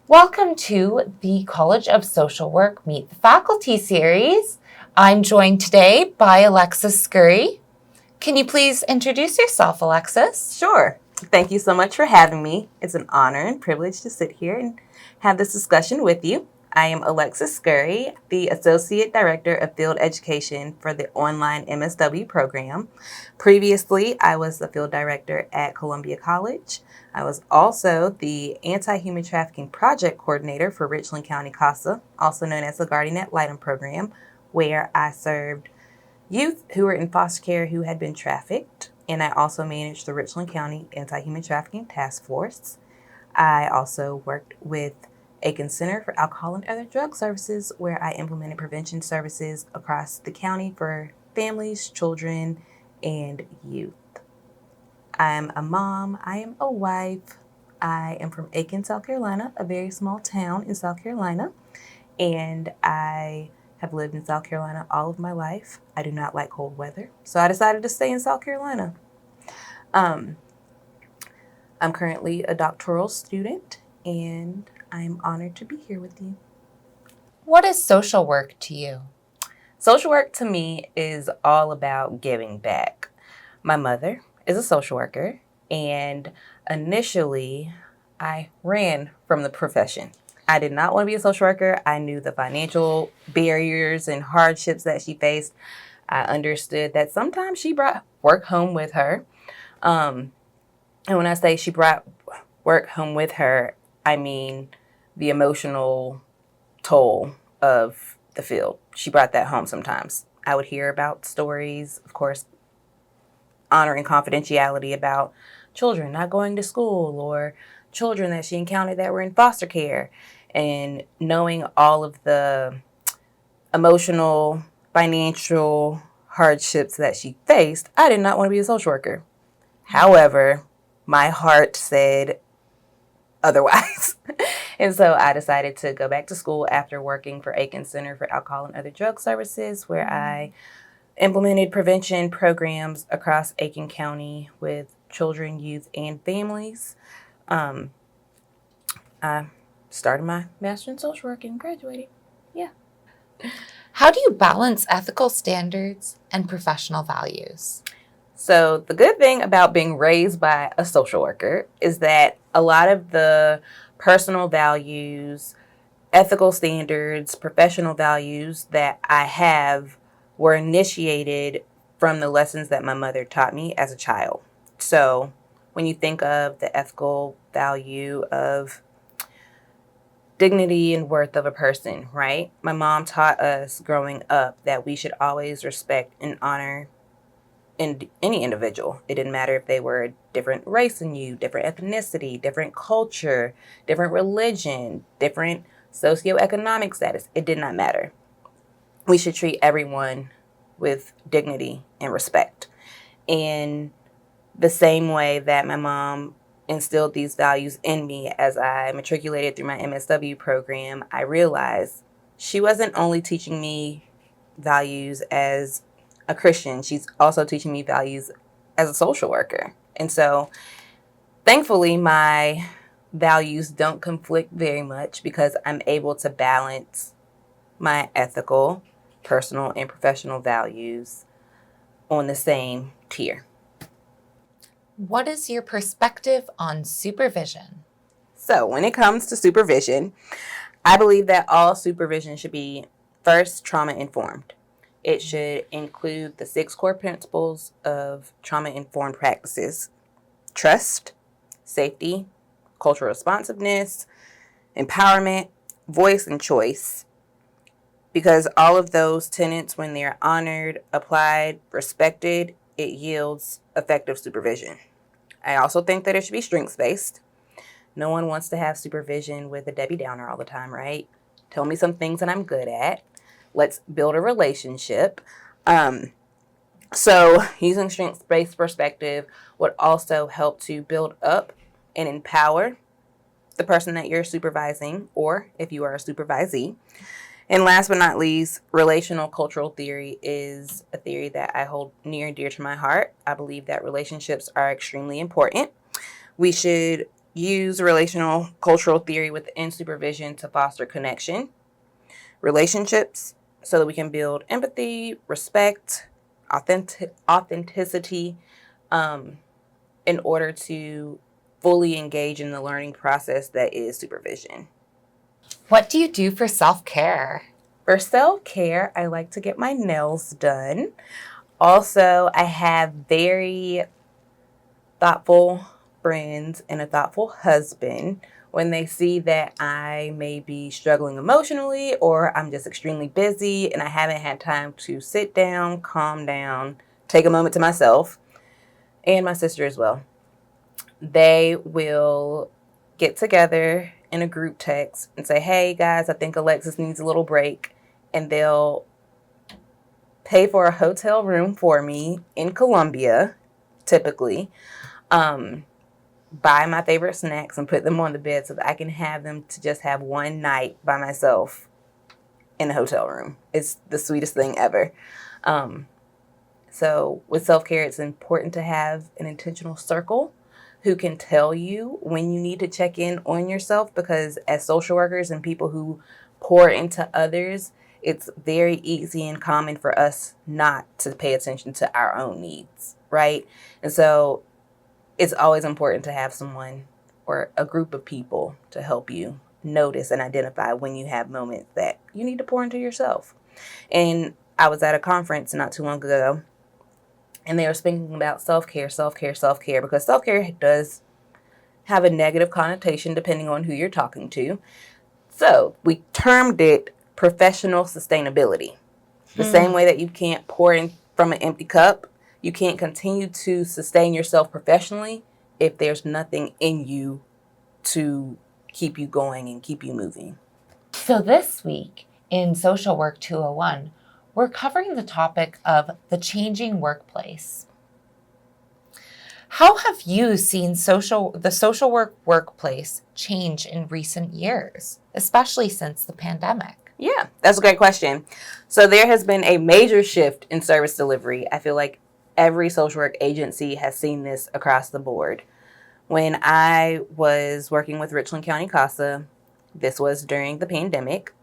Welcome to the College of Social Work Meet the Faculty series. I'm joined today by Alexis Scurry. Can you please introduce yourself, Alexis? Sure. Thank you so much for having me. It's an honor and privilege to sit here and have this discussion with you. I am Alexis Scurry, the Associate Director of Field Education for the online MSW program. Previously, I was the Field Director at Columbia College. I was also the Anti-Human Trafficking Project Coordinator for Richland County CASA, also known as the Guardian Ad Litem program, where I served youth who were in foster care who had been trafficked, and I also managed the Richland County Anti-Human Trafficking Task Force. I also worked with Aiken Center for Alcohol and Other Drug Services, where I implemented prevention services across the county for families, children, and youth. I'm a mom, I am a wife, I am from Aiken, South Carolina, a very small town in South Carolina, and I have lived in South Carolina all of my life. I do not like cold weather, so I decided to stay in South Carolina. I'm currently a doctoral student, and I'm honored to be here with you. What is social work to you? Social work to me is all about giving back. My mother is a social worker, and initially I ran from the profession. I did not want to be a social worker. I knew the financial barriers and hardships that she faced. I understood that sometimes she brought work home with her. And when I say she brought work home with her, I mean the emotional toll of the field. She brought that home sometimes. I would hear about stories, of course, honoring confidentiality about children not going to school or children that she encountered that were in foster care. And knowing all of the emotional, financial hardships that she faced, I did not want to be a social worker. However, my heart said otherwise. And so I decided to go back to school after working for Aiken Center for Alcohol and Other Drug Services, where I implemented prevention programs across Aiken County with children, youth, and families. I started my master's in social work and graduated. Yeah. How do you balance ethical standards and professional values? So the good thing about being raised by a social worker is that a lot of the personal values, ethical standards, professional values that I have were initiated from the lessons that my mother taught me as a child. So when you think of the ethical value of dignity and worth of a person, right? My mom taught us growing up that we should always respect and honor any individual. It didn't matter if they were a different race than you, different ethnicity, different culture, different religion, different socioeconomic status. It did not matter. We should treat everyone with dignity and respect. In the same way that my mom instilled these values in me as I matriculated through my MSW program, I realized she wasn't only teaching me values as a Christian, she's also teaching me values as a social worker. And so thankfully, my values don't conflict very much because I'm able to balance my ethical, personal, and professional values on the same tier. What is your perspective on supervision? So when it comes to supervision, I believe that all supervision should be first trauma informed. It should include the 6 core principles of trauma informed practices: trust, safety, cultural responsiveness, empowerment, voice, and choice. Because all of those tenets, when they're honored, applied, respected, it yields effective supervision. I also think that it should be strengths-based. No one wants to have supervision with a Debbie Downer all the time, right? Tell me some things that I'm good at. Let's build a relationship. So using strengths-based perspective would also help to build up and empower the person that you're supervising, or if you are a supervisee. And last but not least, relational cultural theory is a theory that I hold near and dear to my heart. I believe that relationships are extremely important. We should use relational cultural theory within supervision to foster connection, relationships, so that we can build empathy, respect, authenticity, um, in order to fully engage in the learning process that is supervision. What do you do for self-care? For self-care, I like to get my nails done. Also, I have very thoughtful friends and a thoughtful husband. When they see that I may be struggling emotionally or I'm just extremely busy and I haven't had time to sit down, calm down, take a moment to myself, and my sister as well, they will get together in a group text and say, hey guys, I think Alexis needs a little break. And they'll pay for a hotel room for me in Columbia, typically, buy my favorite snacks and put them on the bed so that I can have them to just have one night by myself in a hotel room. It's the sweetest thing ever. So with self-care, it's important to have an intentional circle who can tell you when you need to check in on yourself, because as social workers and people who pour into others, it's very easy and common for us not to pay attention to our own needs, right? And so it's always important to have someone or a group of people to help you notice and identify when you have moments that you need to pour into yourself. And I was at a conference not too long ago, and they were speaking about self-care, because self-care does have a negative connotation depending on who you're talking to. So we termed it professional sustainability. The same way that you can't pour in from an empty cup, you can't continue to sustain yourself professionally if there's nothing in you to keep you going and keep you moving. So this week in Social Work 201, we're covering the topic of the changing workplace. How have you seen the social work workplace change in recent years, especially since the pandemic? Yeah, that's a great question. So there has been a major shift in service delivery. I feel like every social work agency has seen this across the board. When I was working with Richland County CASA, this was during the pandemic.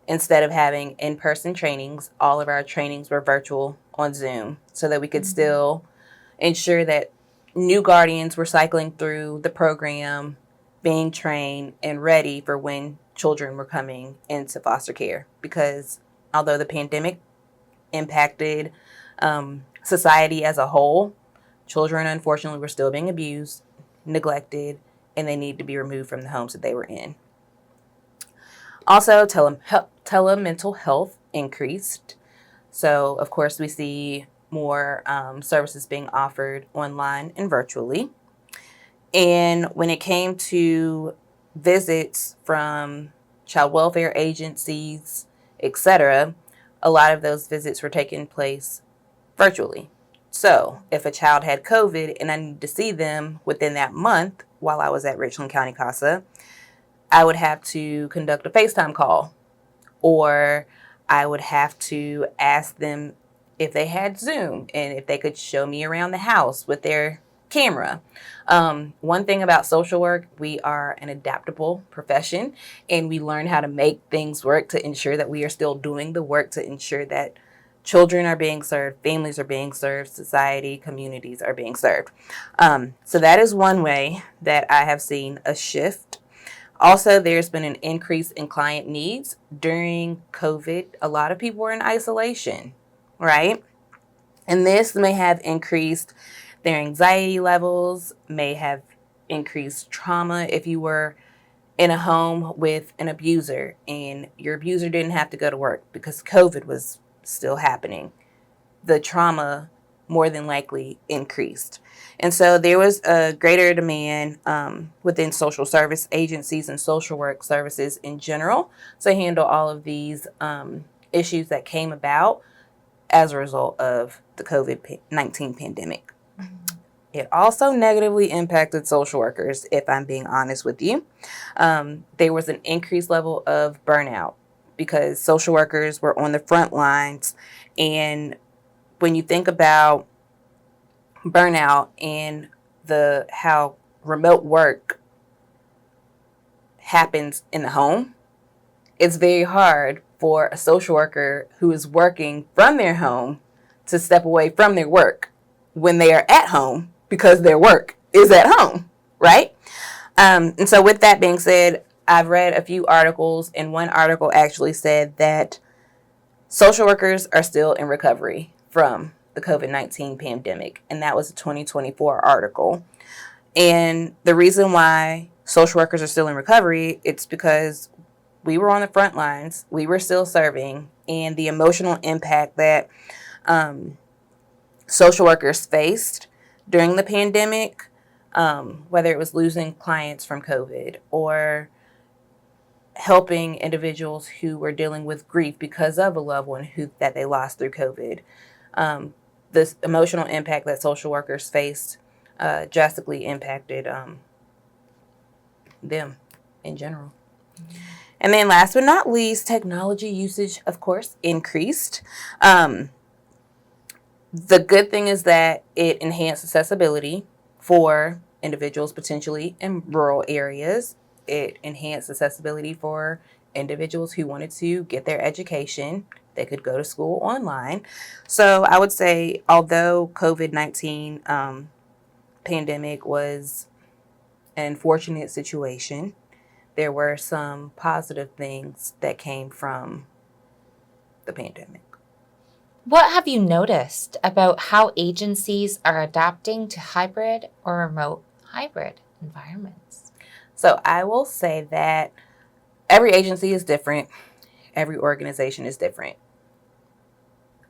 Instead of having in-person trainings, all of our trainings were virtual on Zoom so that we could still ensure that new guardians were cycling through the program, being trained and ready for when children were coming into foster care. Because although the pandemic impacted society as a whole, children unfortunately were still being abused, neglected, and they needed to be removed from the homes that they were in. Also, telemental health increased. So, of course, we see more services being offered online and virtually. And when it came to visits from child welfare agencies, etc., a lot of those visits were taking place virtually. So, if a child had COVID and I needed to see them within that month while I was at Richland County CASA, I would have to conduct a FaceTime call, or I would have to ask them if they had Zoom and if they could show me around the house with their camera. One thing about social work, we are an adaptable profession and we learn how to make things work to ensure that we are still doing the work to ensure that children are being served, families are being served, society, communities are being served. So that is one way that I have seen a shift. Also, there's been an increase in client needs. During COVID, a lot of people were in isolation, right? And this may have increased their anxiety levels, may have increased trauma. If you were in a home with an abuser and your abuser didn't have to go to work because COVID was still happening, the trauma more than likely increased. And so there was a greater demand within social service agencies and social work services in general to handle all of these issues that came about as a result of the COVID-19 pandemic. It also negatively impacted social workers, if I'm being honest with you. There was an increased level of burnout because social workers were on the front lines. And when you think about burnout and how remote work happens in the home, it's very hard for a social worker who is working from their home to step away from their work when they are at home because their work is at home, right? And so with that being said, I've read a few articles, and one article actually said that social workers are still in recovery from the COVID-19 pandemic, and that was a 2024 article. And the reason why social workers are still in recovery, it's because we were on the front lines, we were still serving, and the emotional impact that social workers faced during the pandemic, whether it was losing clients from COVID or helping individuals who were dealing with grief because of a loved one that they lost through COVID. This emotional impact that social workers faced drastically impacted them in general. Mm-hmm. And then last but not least, technology usage, of course, increased. The good thing is that it enhanced accessibility for individuals potentially in rural areas. It enhanced accessibility for individuals who wanted to get their education. They could go to school online. So I would say, although COVID-19 pandemic was an unfortunate situation, there were some positive things that came from the pandemic. What have you noticed about how agencies are adapting to hybrid or remote hybrid environments? So I will say that every agency is different. Every organization is different.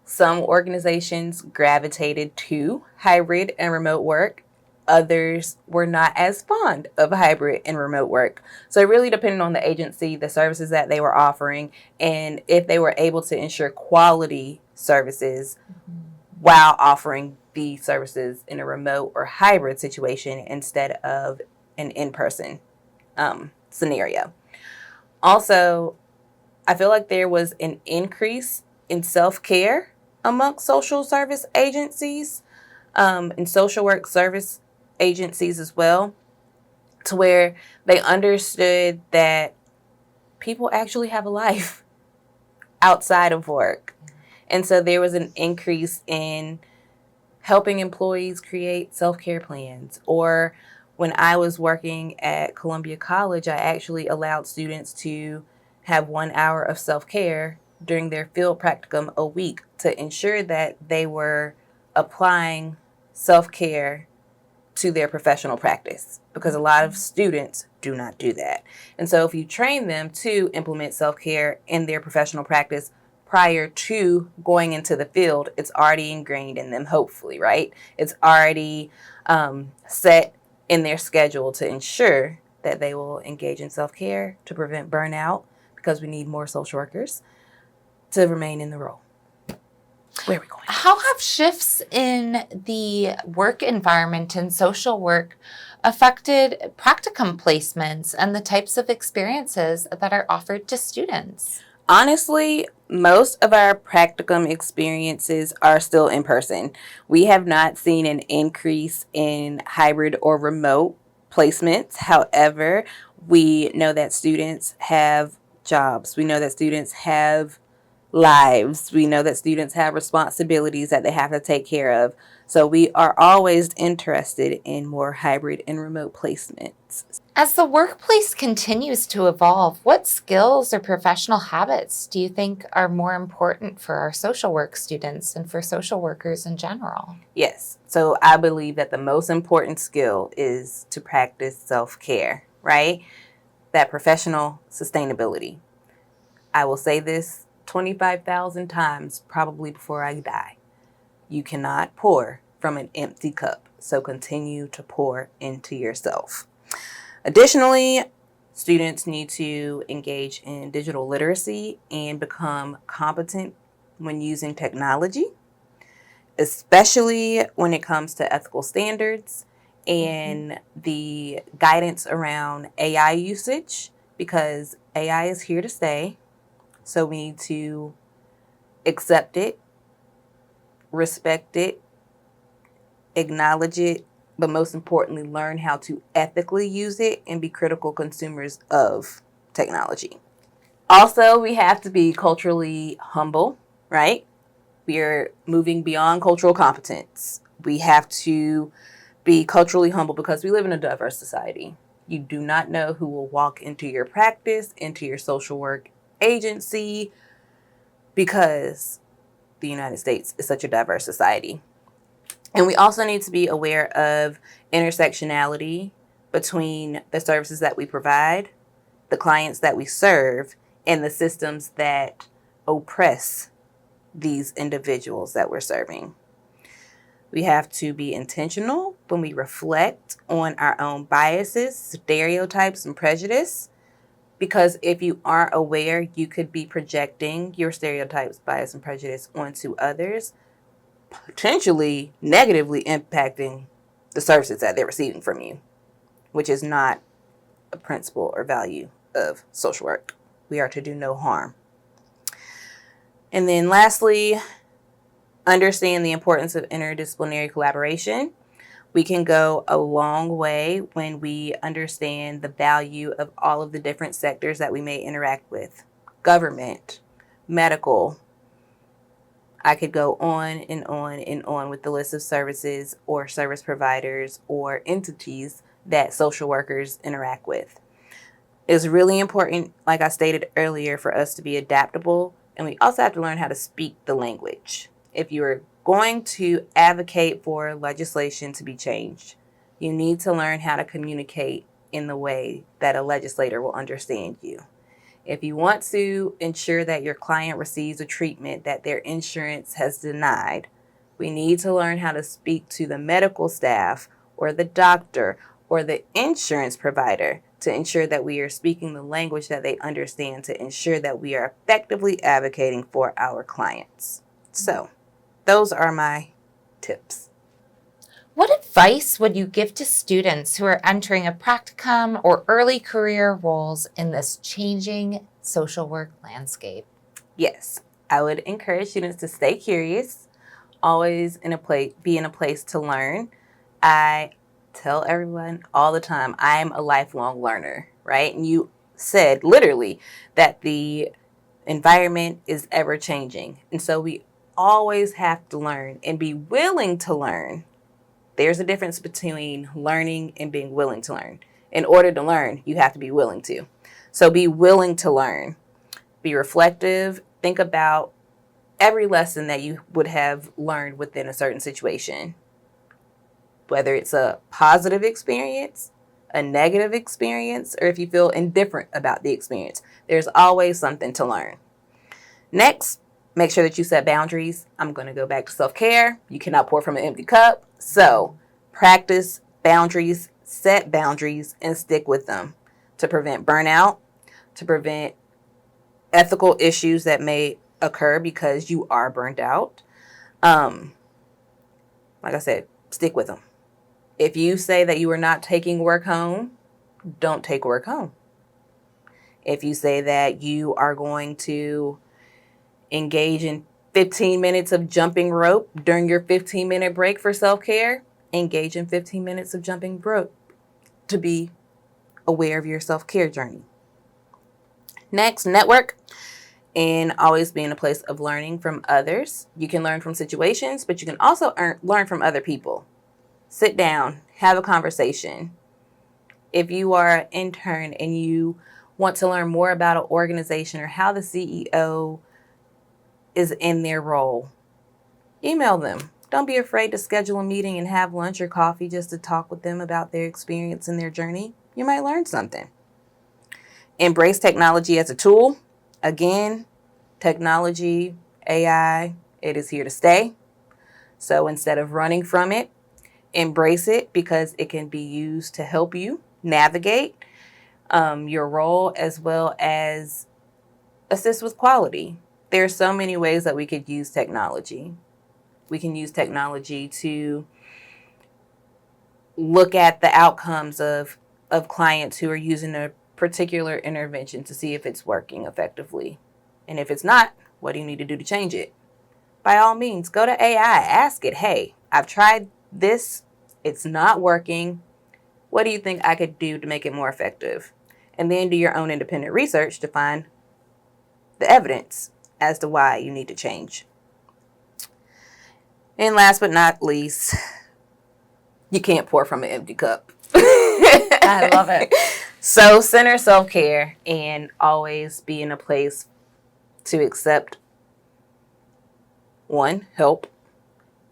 Some organizations gravitated to hybrid and remote work. Others were not as fond of hybrid and remote work. So it really depended on the agency, the services that they were offering, and if they were able to ensure quality services while offering the services in a remote or hybrid situation instead of an in-person scenario. Also, I feel like there was an increase in self-care amongst social service agencies and social work service agencies as well, to where they understood that people actually have a life outside of work. And so there was an increase in helping employees create self-care plans. Or when I was working at Columbia College, I actually allowed students to have 1 hour of self-care during their field practicum a week to ensure that they were applying self-care to their professional practice, because a lot of students do not do that. And so if you train them to implement self-care in their professional practice prior to going into the field, it's already ingrained in them, hopefully, right? It's already set in their schedule to ensure that they will engage in self-care to prevent burnout, because we need more social workers to remain in the role. Where are we going? How have shifts in the work environment and social work affected practicum placements and the types of experiences that are offered to students? Honestly, most of our practicum experiences are still in person. We have not seen an increase in hybrid or remote placements. However, we know that students have jobs. We know that students have lives. We know that students have responsibilities that they have to take care of. So we are always interested in more hybrid and remote placements. As the workplace continues to evolve, what skills or professional habits do you think are more important for our social work students and for social workers in general? Yes. So I believe that the most important skill is to practice self-care, right? That professional sustainability. I will say this 25,000 times probably before I die. You cannot pour from an empty cup, so continue to pour into yourself. Additionally, students need to engage in digital literacy and become competent when using technology, especially when it comes to ethical standards and the guidance around AI usage, because AI is here to stay. So we need to accept it, respect it, acknowledge it, but most importantly, learn how to ethically use it and be critical consumers of technology. Also, we have to be culturally humble, right? We are moving beyond cultural competence. We have to be culturally humble because we live in a diverse society. You do not know who will walk into your practice, into your social work agency, because the United States is such a diverse society. And we also need to be aware of intersectionality between the services that we provide, the clients that we serve, and the systems that oppress these individuals that we're serving. We have to be intentional when we reflect on our own biases, stereotypes, and prejudice. Because if you aren't aware, you could be projecting your stereotypes, bias, and prejudice onto others, potentially negatively impacting the services that they're receiving from you, which is not a principle or value of social work. We are to do no harm. And then lastly, understand the importance of interdisciplinary collaboration. We can go a long way when we understand the value of all of the different sectors that we may interact with. Government, medical. I could go on and on and on with the list of services or service providers or entities that social workers interact with. It's really important, like I stated earlier, for us to be adaptable, and we also have to learn how to speak the language. If you're going to advocate for legislation to be changed, you need to learn how to communicate in the way that a legislator will understand you. If you want to ensure that your client receives a treatment that their insurance has denied, we need to learn how to speak to the medical staff or the doctor or the insurance provider to ensure that we are speaking the language that they understand, to ensure that we are effectively advocating for our clients. So, those are my tips. What advice would you give to students who are entering a practicum or early career roles in this changing social work landscape? Yes, I would encourage students to stay curious, always be in a place to learn. I tell everyone all the time, I am a lifelong learner, right? And you said literally that the environment is ever changing. And so we always have to learn and be willing to learn. There's a difference between learning and being willing to learn. In order to learn, you have to be willing to. So be willing to learn. Be reflective. Think about every lesson that you would have learned within a certain situation. Whether it's a positive experience, a negative experience, or if you feel indifferent about the experience, there's always something to learn. Next, make sure that you set boundaries. I'm going to go back to self-care. You cannot pour from an empty cup. So practice boundaries, set boundaries, and stick with them to prevent burnout, to prevent ethical issues that may occur because you are burned out. Like I said, stick with them. If you say that you are not taking work home, don't take work home. If you say that you are going to engage in 15 minutes of jumping rope during your 15-minute break for self-care, engage in 15 minutes of jumping rope to be aware of your self-care journey. Next, network and always be in a place of learning from others. You can learn from situations, but you can also learn from other people. Sit down, have a conversation. If you are an intern and you want to learn more about an organization or how the CEO is in their role, email them. Don't be afraid to schedule a meeting and have lunch or coffee just to talk with them about their experience and their journey. You might learn something. Embrace technology as a tool. Again, technology, AI, it is here to stay. So instead of running from it, embrace it because it can be used to help you navigate your role as well as assist with quality. There are so many ways that we could use technology. We can use technology to look at the outcomes of clients who are using a particular intervention to see if it's working effectively. And if it's not, what do you need to do to change it? By all means, go to AI, ask it, hey, I've tried this It's not working. What do you think I could do to make it more effective? And then do your own independent research to find the evidence as to why you need to change. And last but not least, you can't pour from an empty cup. I love it. So center self-care and always be in a place to accept, one, help,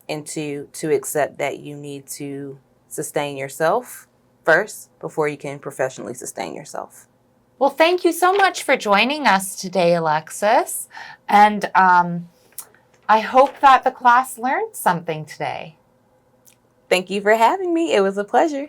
and two, to accept that you need to sustain yourself first before you can professionally sustain yourself. Well, thank you so much for joining us today, Alexis. And I hope that the class learned something today. Thank you for having me. It was a pleasure.